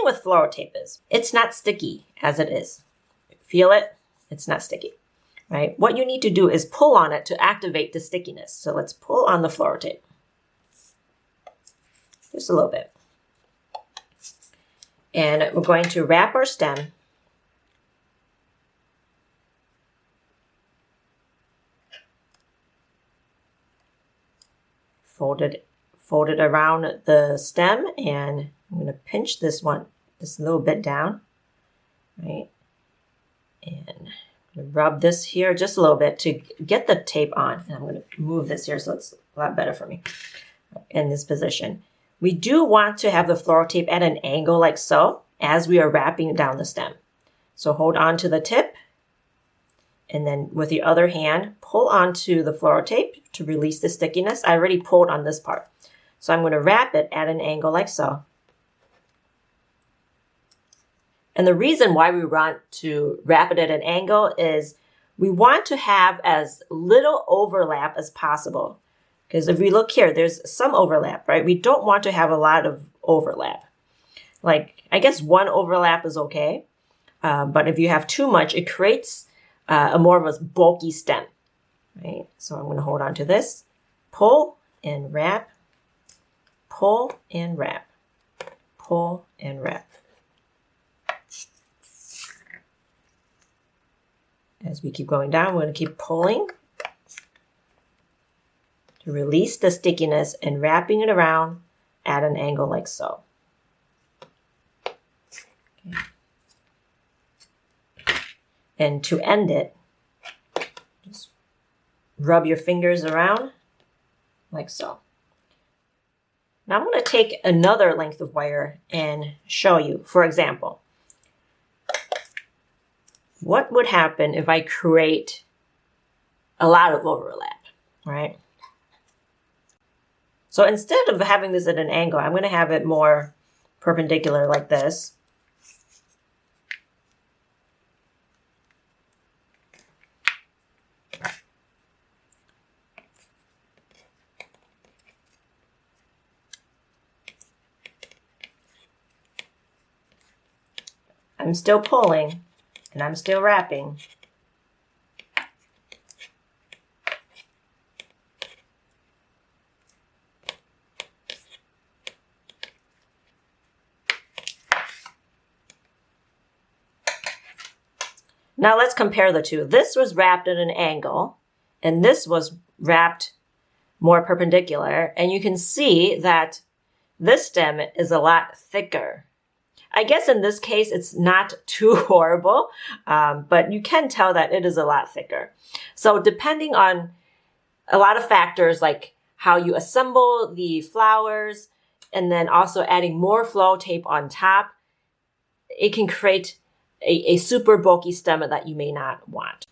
with floral tape is it's not sticky as it is. Feel it? It's not sticky, right? What you need to do is pull on it to activate the stickiness. So let's pull on the floral tape. Just a little bit. And we're going to wrap our stem. Fold it around the stem, and I'm going to pinch this one just a little bit down, right? And I'm going to rub this here just a little bit to get the tape on. And I'm going to move this here so it's a lot better for me in this position. We do want to have the floral tape at an angle like so as we are wrapping down the stem. So hold on to the tip, and then with your other hand, pull onto the floral tape to release the stickiness. I already pulled on this part. So I'm going to wrap it at an angle like so. And the reason why we want to wrap it at an angle is we want to have as little overlap as possible. Because if we look here, there's some overlap, right? We don't want to have a lot of overlap. Like, I guess one overlap is okay. But if you have too much, it creates a more of a bulky stem, right? So I'm going to hold on to this, pull and wrap, pull and wrap, pull and wrap. As we keep going down, we're going to keep pulling to release the stickiness and wrapping it around at an angle like so. Okay. And to end it, just rub your fingers around like so. Now I'm going to take another length of wire and show you, for example, what would happen if I create a lot of overlap, right? So instead of having this at an angle, I'm going to have it more perpendicular like this. I'm still pulling and I'm still wrapping. Now let's compare the two. This was wrapped at an angle and this was wrapped more perpendicular, and you can see that this stem is a lot thicker. I guess in this case, it's not too horrible, but you can tell that it is a lot thicker. So depending on a lot of factors like how you assemble the flowers and then also adding more floral tape on top, it can create a super bulky stem that you may not want.